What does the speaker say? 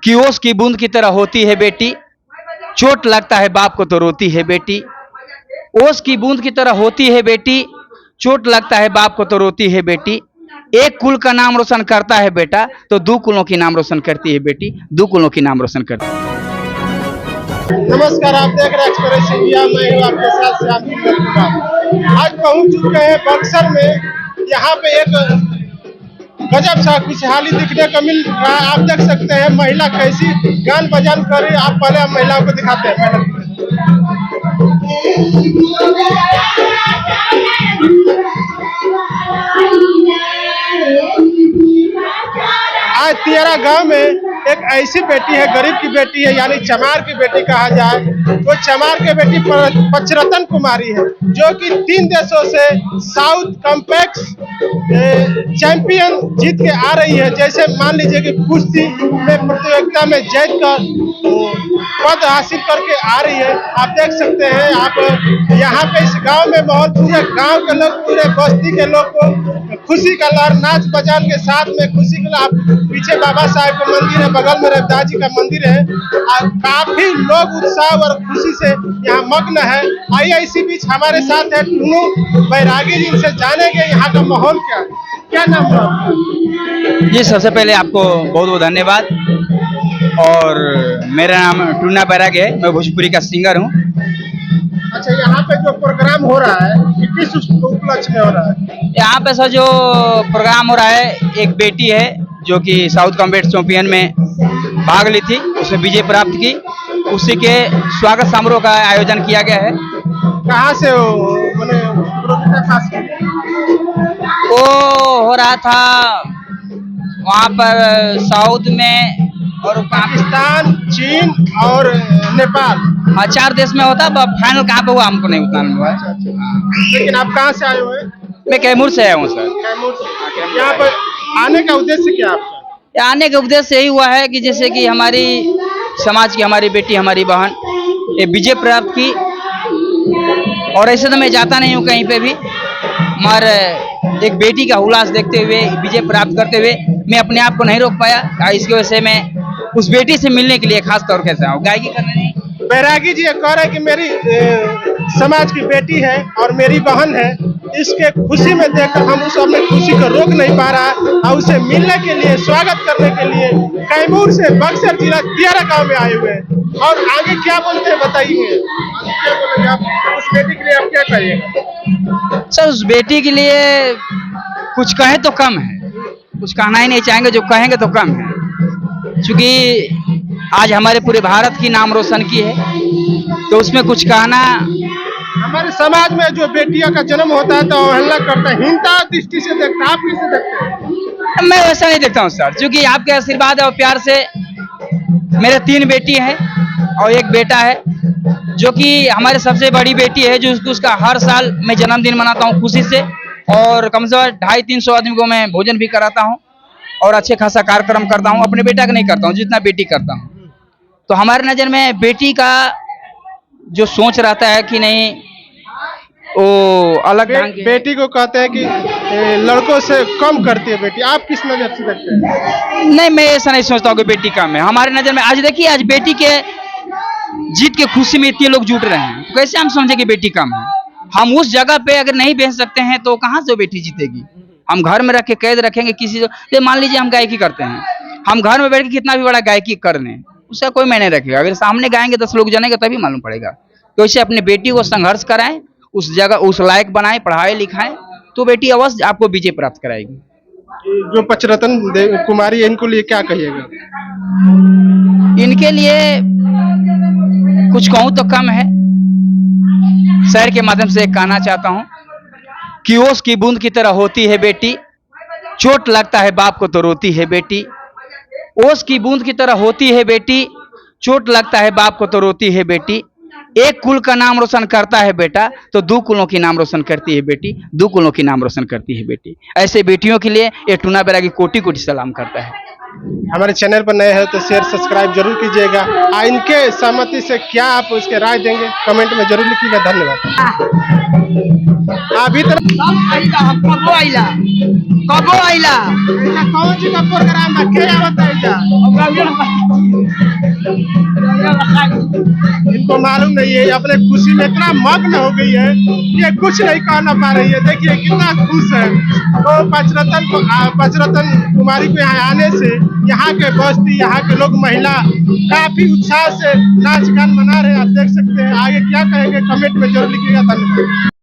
कि ओस की बूंद की तरह होती है बेटी, चोट लगता है बाप को तो रोती है बेटी। ओस की बूंद की तरह होती है बेटी, चोट लगता है बाप को तो रोती है बेटी। एक कुल का नाम रोशन करता है बेटा, तो दो कुलों की नाम रोशन करती है बेटी, दो कुलों की नाम रोशन करती है। नमस्कार, आप देख रहे हैं एक्सप्रेस इंडिया। मैं हूं आपके साथ श्याम कुमार। आज पहुंच चुके हैं बक्सर में। यहाँ पे एक गजब सा खुशहाली दिखने को मिल रहा है। आप देख सकते हैं महिला कैसी गान बजान कर रही है। आप पहले हम महिलाओं को दिखाते हैं। आज तियारा गांव में एक ऐसी बेटी है, गरीब की बेटी है, यानी चमार की बेटी कहा जाए तो चमार की बेटी पचरतन कुमारी है, जो कि 3 देशों से साउथ कॉम्पैक्ट चैंपियन जीत के आ रही है। जैसे मान लीजिए कि कुश्ती में प्रतियोगिता में जीत कर पद हासिल करके आ रही है। आप देख सकते हैं, आप यहाँ पे इस गांव में माहौल, पूरे गांव के लोग, पूरे बस्ती के लोग को खुशी का लहर, नाच बजान के साथ में खुशी का। आप पीछे बाबा साहेब का मंदिर है, बगल में रविदास जी का मंदिर है और काफी लोग उत्साह और खुशी से यहाँ मग्न है। आइए इसी बीच हमारे साथ है टुनू बैरागी जी, से जानेंगे यहाँ का माहौल क्या है। क्या नाम है आपका? जी, सबसे पहले आपको बहुत बहुत धन्यवाद। और मेरा नाम टूना बैरागी है, मैं भोजपुरी का सिंगर हूँ। अच्छा, यहाँ पे जो प्रोग्राम हो रहा है ये किस उपलक्ष्य में हो रहा है? यहाँ पे सर जो प्रोग्राम हो रहा है, एक बेटी है जो कि साउथ कॉम्बैट चैंपियन में भाग ली थी, उसने विजय प्राप्त की। उसी के स्वागत समारोह का आयोजन किया गया है। कहाँ से मैंने प्रतियोगिता पास की? वो हो रहा था वहाँ पर साउथ में और पाकिस्तान, चीन और नेपाल। 4 देश में होता। फाइनल कहाँ पे हुआ हमको नहीं उतना हुआ है। लेकिन आप कहाँ से आए हुए हैं? मैं कैमूर से आया हूँ सर। कैमूर से। यहाँ पर आने का उद्देश्य क्या आपका? आने का उद्देश्य यही हुआ है कि जैसे कि हमारी समाज की, हमारी बेटी, हमारी बहन ये विजय प्राप्त की। और ऐसे तो मैं जाता नहीं हूँ कहीं पे भी, मगर एक बेटी का उल्लास देखते हुए, विजय प्राप्त करते हुए मैं अपने आप को नहीं रोक पाया। इसकी वजह से मैं उस बेटी से मिलने के लिए खास तौर से आया हूँ, गायकी करने नहीं। बैरागी जी कह रहे हैं कि मेरी समाज की बेटी है और मेरी बहन है। इसके खुशी में देखकर हम उस अपनी खुशी को रोक नहीं पा रहा और उसे मिलने के लिए, स्वागत करने के लिए कैमूर से बक्सर जिला तियारा गांव में आए हुए हैं। और आगे क्या बोलते हैं बताइए, क्या बोलेंगे आप उस बेटी के लिए? आप क्या कहिएगा? सर, उस बेटी के लिए कुछ कहें तो कम है, कुछ कहना ही नहीं चाहेंगे। जो कहेंगे तो कम है, क्योंकि आज हमारे पूरे भारत की नाम रोशन की है, तो उसमें कुछ कहना। हमारे समाज में जो बेटियों का जन्म होता है तो अवहेलना करता है, हीनता दृष्टि से देखता है। आप किसे देखते हैं? मैं वैसा नहीं देखता हूँ सर, क्योंकि आपके आशीर्वाद और प्यार से मेरे 3 बेटी हैं और एक बेटा है, जो कि हमारे सबसे बड़ी बेटी है, जो उसका हर साल मैं जन्मदिन मनाता हूँ खुशी से। और कम से कम 250-300 आदमी को मैं भोजन भी कराता हूँ और अच्छे खासा कार्यक्रम करता हूँ। अपने बेटा का नहीं करता हूँ जितना बेटी करता हूँ। तो हमारे नज़र में बेटी का जो सोच रहता है कि नहीं, वो अलग ढंग की बेटी को कहते हैं कि लड़कों से कम करती है बेटी। आप किस नजर से देखते हैं? नहीं, मैं ऐसा नहीं सोचता हूँ कि बेटी कम है। हमारे नज़र में आज देखिए, आज बेटी के जीत के खुशी में इतने लोग जुट रहे हैं, तो कैसे हम समझे कि बेटी कम है? हम उस जगह पे अगर नहीं बेच सकते हैं तो कहाँ से बेटी जीतेगी? हम घर में रख के कैद रखेंगे किसी से? मान लीजिए हम गायकी करते हैं, हम घर में बैठ के कितना भी बड़ा गायकी कर लें, उसका कोई मायने रखेगा? अगर सामने गाएंगे 10 लोग जानेंगे तभी मालूम पड़ेगा। तो इसे अपनी बेटी को संघर्ष कराएं, उस जगह उस लायक बनाएं, पढ़ाएं लिखाएं, तो बेटी अवश्य आपको विजय प्राप्त कराएगी। जो पचरतन कुमारी है, इनको लिए क्या कहिएगा? इनके लिए कुछ कहूँ तो कम है। शहर के माध्यम से कहना चाहता हूँ कि ओस की बूंद की तरह होती है बेटी, चोट लगता है बाप को तो रोती है बेटी। ओस की बूंद की तरह होती है बेटी, चोट लगता है बाप को तो रोती है बेटी। एक कुल का नाम रोशन करता है बेटा, तो 2 कुलों की नाम रोशन करती है बेटी, 2 कुलों की नाम रोशन करती है बेटी। ऐसे बेटियों के लिए ये टूना बैरागी कोटि कोटि सलाम करता है। हमारे चैनल पर नए हैं तो शेयर सब्सक्राइब जरूर कीजिएगा। इनके सहमति से क्या आप उसके राय देंगे, कमेंट में जरूर लिखिएगा। धन्यवाद। अभी तक कबो आइला ऐसा कौन सी का प्रोग्राम है क्या बताइए इनको मालूम नहीं है, अपने खुशी में इतना मग्न हो गई है कि ये कुछ नहीं कहना पा रही है। देखिए कितना खुश है। तो पचरतन कुमारी को यहाँ आने से यहाँ के बस्ती, यहाँ के लोग, महिला काफी उत्साह से नाच गान मना रहे हैं। आप देख सकते हैं। आगे क्या कहेंगे कमेंट में जरूर लिखिएगा। धन्यवाद।